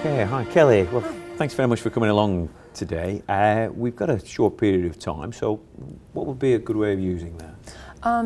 Okay, hi Kelly. Well, thanks very much for coming along today. We've got a short period of time, so what would be a good way of using that?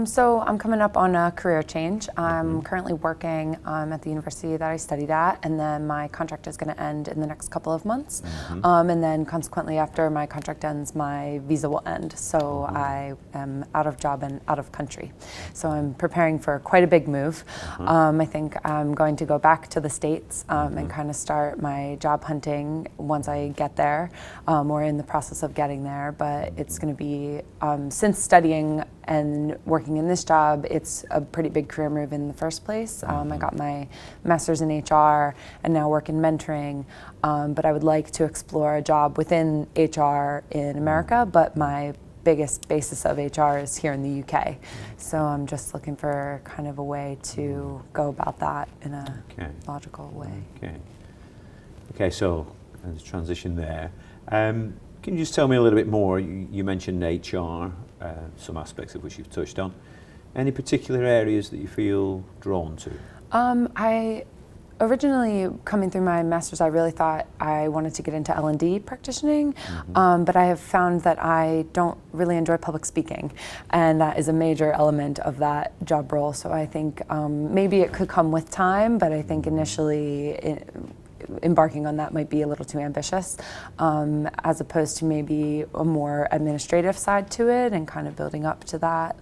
So I'm coming up on a career change. I'm currently working at the university that I studied at, and then my contract is going to end in the next couple of months. And then consequently, after my contract ends, my visa will end. So I am out of job and out of country. So I'm preparing for quite a big move. I think I'm going to go back to the States and kind of start my job hunting once I get there. We're in the process of getting there, but it's going to be, since studying and working in this job, it's a pretty big career move in the first place. I got my master's in HR and now work in mentoring, but I would like to explore a job within HR in America, but my biggest basis of HR is here in the UK. So I'm just looking for kind of a way to go about that in a logical way. Okay, so there's a transition there. Can you just tell me a little bit more? You mentioned HR, some aspects of which you've touched on. Any particular areas that you feel drawn to? I originally, coming through my master's, I really thought I wanted to get into L&D practitioning, but I have found that I don't really enjoy public speaking, and that is a major element of that job role. So I think maybe it could come with time, but I think initially embarking on that might be a little too ambitious, as opposed to maybe a more administrative side to it and kind of building up to that.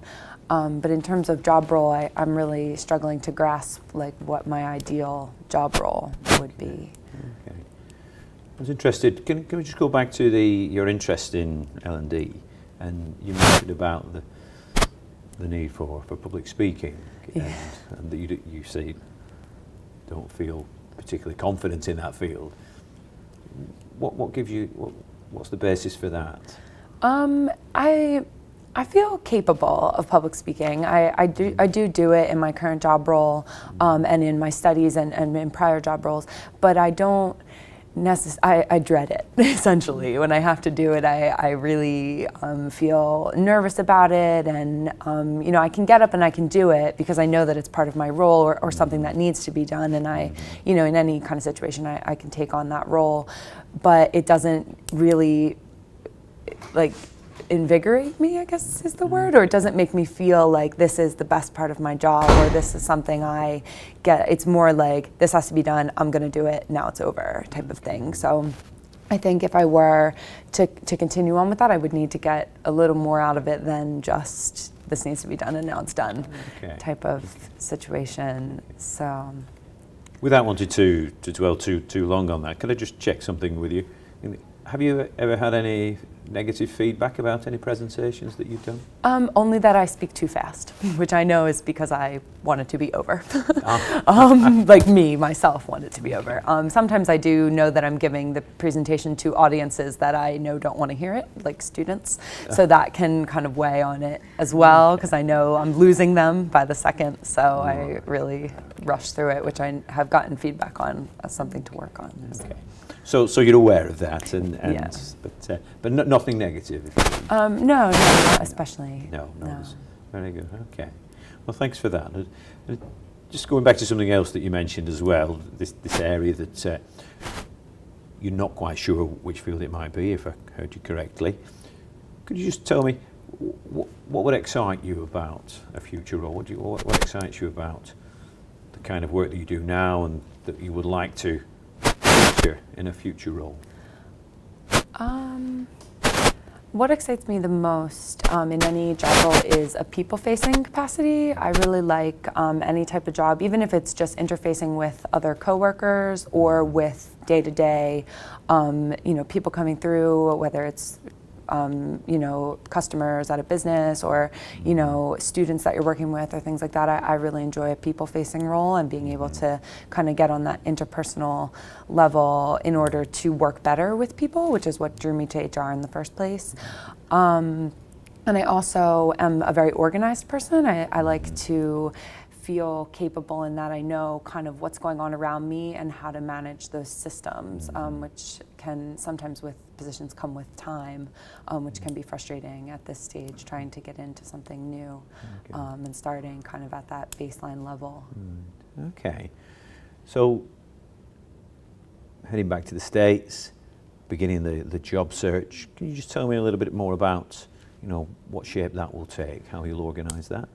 But in terms of job role, I'm really struggling to grasp like what my ideal job role would be. Okay. I was interested, can we just go back to your interest in L&D, and you mentioned about the need for public speaking, and that you say don't feel particularly confident in that field. What gives you, what's the basis for that? I feel capable of public speaking. I do it in my current job role, and in my studies and in prior job roles, but I don't I dread it, essentially. When I have to do it, I really feel nervous about it, and I can get up and I can do it because I know that it's part of my role or something that needs to be done, and in any kind of situation I can take on that role, but it doesn't really invigorate me, I guess is the word, or it doesn't make me feel like this is the best part of my job or this is something I get. It's more like this has to be done, I'm going to do it, now it's over type of thing. So I think if I were to continue on with that, I would need to get a little more out of it than just this needs to be done and now it's done type of situation. So without wanting to dwell too long on that, could I just check something with you? Have you ever had any negative feedback about any presentations that you've done? Only that I speak too fast, which I know is because I want it to be over. Like myself want it to be over. Sometimes I do know that I'm giving the presentation to audiences that I know don't want to hear it, like students. So that can kind of weigh on it as well, because I know I'm losing them by the second. So I really rush through it, which I have gotten feedback on as something to work on. Okay. So you're aware of that, but nothing negative? No, not especially. No. Very good, okay. Well, thanks for that. Just going back to something else that you mentioned as well, this area that you're not quite sure which field it might be, if I heard you correctly. Could you just tell me what would excite you about a future role? What excites you about the kind of work that you do now and that you would like to in a future role? What excites me the most in any job role is a people-facing capacity. I really like any type of job, even if it's just interfacing with other coworkers or with day-to-day, people coming through, whether it's customers at a business or, students that you're working with or things like that. I really enjoy a people-facing role and being able to kind of get on that interpersonal level in order to work better with people, which is what drew me to HR in the first place. And I also am a very organized person. I like to feel capable in that I know kind of what's going on around me and how to manage those systems, which can sometimes with positions come with time, which can be frustrating at this stage, trying to get into something new and starting kind of at that baseline level. Okay. So heading back to the States, beginning the job search. Can you just tell me a little bit more about, what shape that will take, how you'll organise that?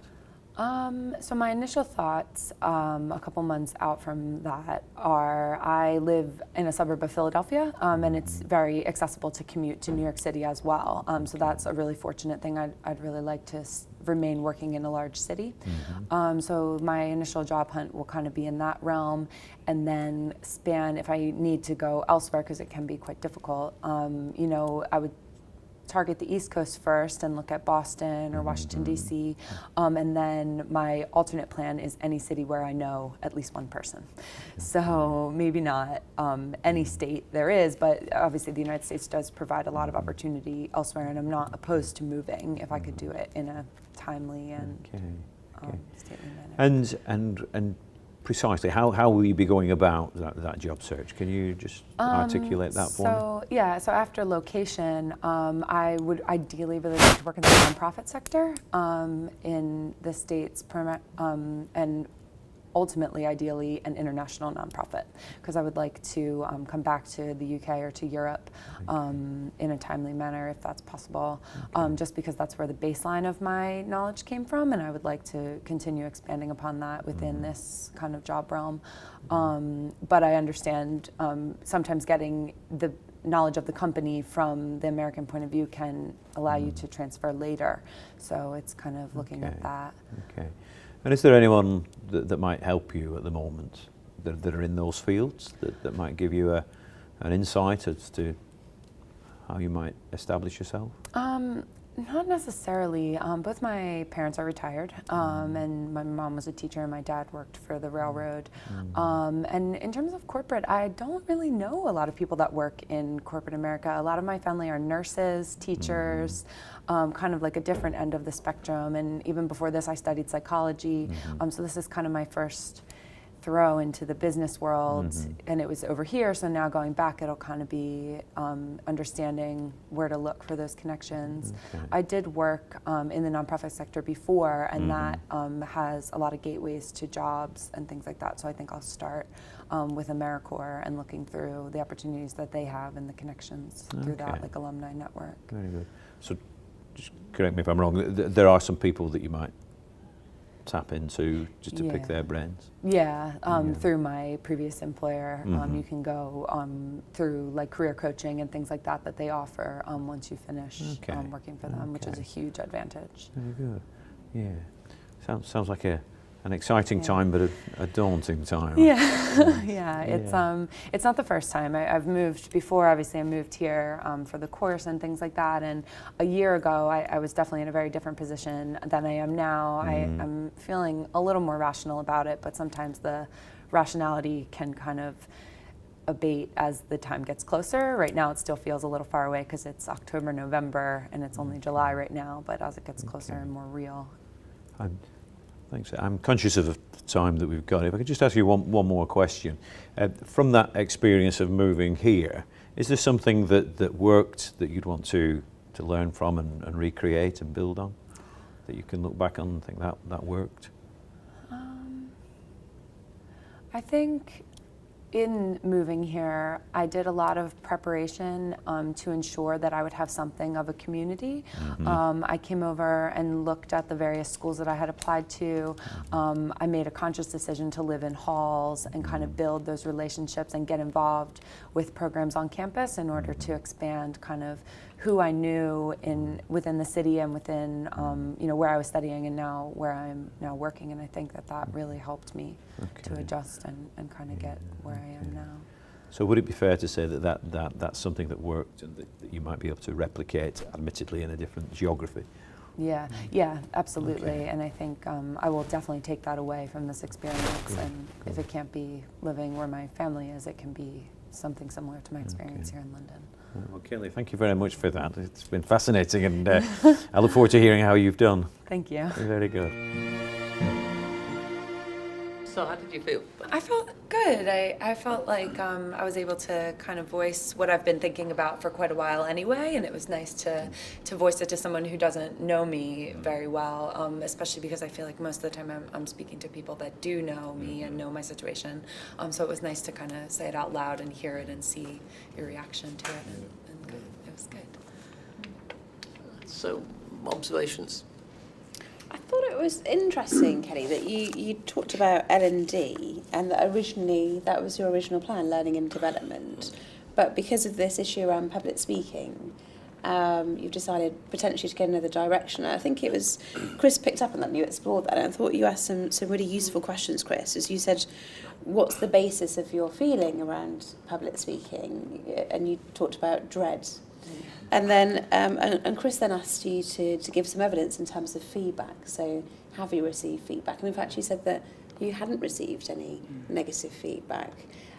So my initial thoughts, a couple months out from that, are I live in a suburb of Philadelphia, and it's very accessible to commute to New York City as well. So that's a really fortunate thing. I'd really like to remain working in a large city. So my initial job hunt will kind of be in that realm, and then span if I need to go elsewhere, because it can be quite difficult. I would target the East Coast first and look at Boston or Washington, D.C. And then my alternate plan is any city where I know at least one person. So maybe not any state there is, but obviously the United States does provide a lot of opportunity elsewhere, and I'm not opposed to moving if I could do it in a timely and stately manner. And precisely, how will you be going about that job search? Can you just articulate that for me? So after location, I would ideally really like to work in the nonprofit sector in the States, and ultimately, ideally, an international nonprofit, because I would like to come back to the UK or to Europe in a timely manner, if that's possible, just because that's where the baseline of my knowledge came from, and I would like to continue expanding upon that within this kind of job realm. But I understand sometimes getting the knowledge of the company from the American point of view can allow you to transfer later. So it's kind of looking at that. Okay. And is there anyone that might help you at the moment that are in those fields that might give you an insight as to how you might establish yourself? Not necessarily. Both my parents are retired, and my mom was a teacher and my dad worked for the railroad. And in terms of corporate, I don't really know a lot of people that work in corporate America. A lot of my family are nurses, teachers, kind of like a different end of the spectrum. And even before this, I studied psychology. So this is kind of my first throw into the business world, and it was over here, so now going back, it'll kind of be understanding where to look for those connections. I did work in the nonprofit sector before, and that has a lot of gateways to jobs and things like that, so I think I'll start with AmeriCorps and looking through the opportunities that they have and the connections through that, like alumni network. Very good. So just correct me if I'm wrong, there are some people that you might tap into just to pick their brains? Through my previous employer, you can go through like career coaching and things like that they offer once you finish working for them, which is a huge advantage. Very good. Yeah. Sounds like an exciting time, but a daunting time. It's not the first time. I've moved before. Obviously, I moved here for the course and things like that. And a year ago, I was definitely in a very different position than I am now. I'm feeling a little more rational about it, but sometimes the rationality can kind of abate as the time gets closer. Right now, it still feels a little far away because it's October, November, and it's only July right now. But as it gets closer and more real. Thanks. I'm conscious of the time that we've got. If I could just ask you one more question. From that experience of moving here, is there something that worked that you'd want to learn from and recreate and build on, that you can look back on and think that worked? I think in moving here, I did a lot of preparation to ensure that I would have something of a community. I came over and looked at the various schools that I had applied to. I made a conscious decision to live in halls and kind of build those relationships and get involved with programs on campus in order to expand kind of who I knew within the city and within where I was studying and now where I'm now working. And I think that really helped me to adjust and kind of get where I am now. So would it be fair to say that's something that worked and that you might be able to replicate, admittedly in a different geography? Yeah, absolutely. And I think I will definitely take that away from this experience. And if it can't be living where my family is, it can be something similar to my experience here in London. Well, Kelly, thank you very much for that. It's been fascinating, and I look forward to hearing how you've done. Thank you. Very good. So how did you feel? I felt good. I felt like I was able to kind of voice what I've been thinking about for quite a while anyway, and it was nice to voice it to someone who doesn't know me very well, especially because I feel like most of the time I'm speaking to people that do know me and know my situation. So it was nice to kind of say it out loud and hear it and see your reaction to it, and it was good. So, observations? I thought it was interesting, Kelly, that you talked about L&D and that originally that was your original plan, learning and development. But because of this issue around public speaking, you've decided potentially to go another direction. And I think it was Chris picked up on that and you explored that. And I thought you asked some really useful questions, Chris, as you said, what's the basis of your feeling around public speaking? And you talked about dread. And then, and Chris then asked you to give some evidence in terms of feedback. So, have you received feedback? And in fact, you said that you hadn't received any negative feedback.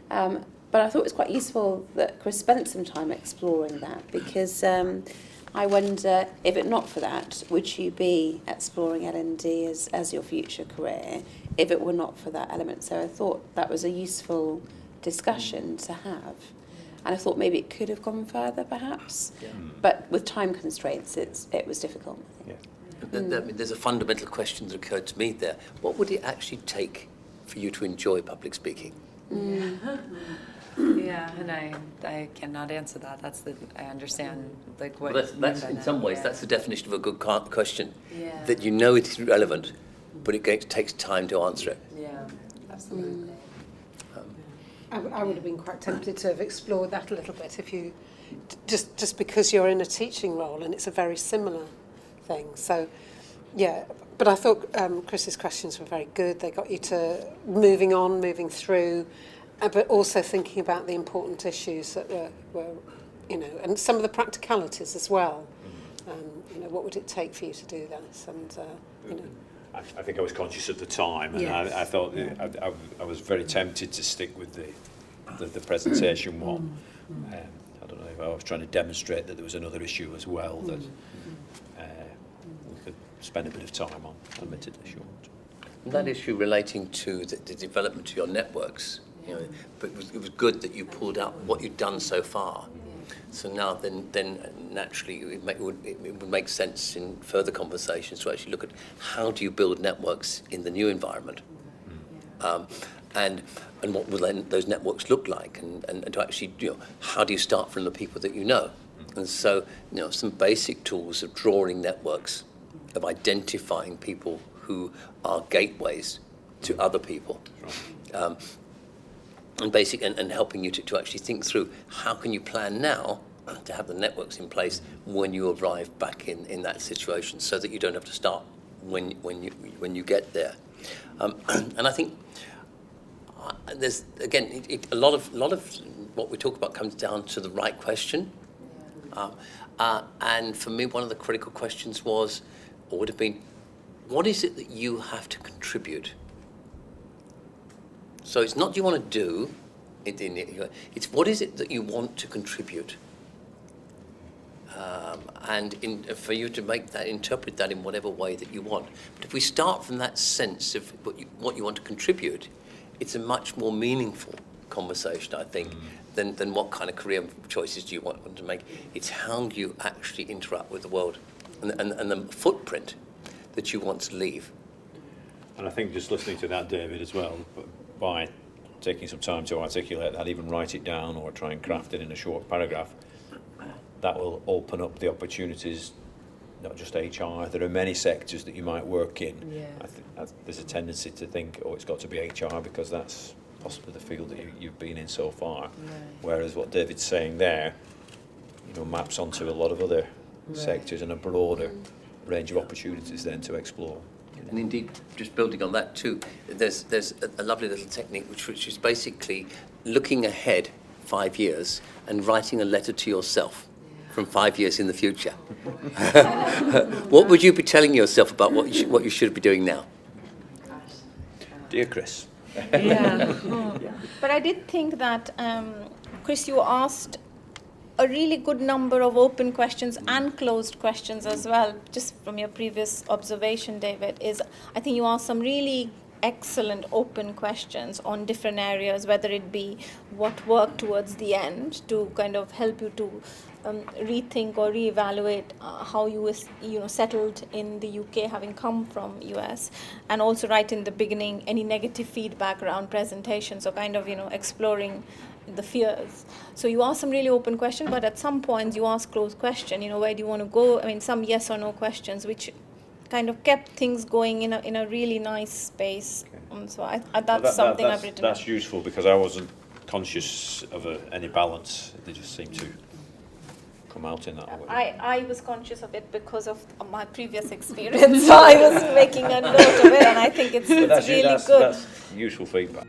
But I thought it was quite useful that Chris spent some time exploring that, because I wonder, if it not for that, would you be exploring L&D as your future career if it were not for that element? So I thought that was a useful discussion to have. And I thought maybe it could have gone further, perhaps. Yeah. But with time constraints, it was difficult. I think. Yeah. There's a fundamental question that occurred to me there. What would it actually take for you to enjoy public speaking? Yeah, and I cannot answer that. I understand like what. Well, that's in some ways that's the definition of a good question. Yeah. That you know it is relevant, but it takes time to answer it. Yeah, absolutely. I would have been quite tempted to have explored that a little bit if you, just because you're in a teaching role and it's a very similar thing. So, yeah, but I thought Chris's questions were very good. They got you to moving through, but also thinking about the important issues that were, and some of the practicalities as well. What would it take for you to do this? And, I think I was conscious of the time, and yes. I thought I was very tempted to stick with the presentation one. I don't know if I was trying to demonstrate that there was another issue as well that we could spend a bit of time on, admittedly short. And that issue relating to the development of your networks, but it was good that you pulled out what you'd done so far. So now then naturally it would make sense in further conversations to actually look at how do you build networks in the new environment, and what will then those networks look like, and to actually how do you start from the people that you know, and so some basic tools of drawing networks, of identifying people who are gateways to other people. And helping you to actually think through how can you plan now to have the networks in place when you arrive back in that situation, so that you don't have to start when you get there. And I think there's again a lot of what we talk about comes down to the right question. And for me, one of the critical questions would have been, what is it that you have to contribute? So it's not you want to do, it's what is it that you want to contribute? For you to interpret that in whatever way that you want. But if we start from that sense of what you want to contribute, it's a much more meaningful conversation, I think, than what kind of career choices do you want to make. It's how you actually interact with the world and the footprint that you want to leave. And I think just listening to that, David, as well, by taking some time to articulate that, even write it down or try and craft it in a short paragraph, that will open up the opportunities, not just HR. There are many sectors that you might work in. Yeah. I think there's a tendency to think, it's got to be HR because that's possibly the field that you've been in so far. Right. Whereas what David's saying there, maps onto a lot of other sectors and a broader range of opportunities then to explore. And indeed, just building on that too, there's a lovely little technique which is basically looking ahead 5 years and writing a letter to yourself from 5 years in the future. What would you be telling yourself about what you should be doing now? Dear Chris. Yeah. But I did think that, Chris, you asked a really good number of open questions and closed questions as well, just from your previous observation, David, I think you asked some really excellent open questions on different areas, whether it be what worked towards the end to kind of help you to rethink or reevaluate how you settled in the UK, having come from US, and also right in the beginning any negative feedback around presentations, so kind of exploring the fears. So you ask some really open questions, but at some points you ask closed question, where do you want to go? I mean, some yes or no questions, which kind of kept things going in a really nice space. So that's something I've written. That's useful, because I wasn't conscious of any balance. They just seemed to come out in that way. I was conscious of it because of my previous experience, so I was making a note of it, and I think it's really good. That's useful feedback.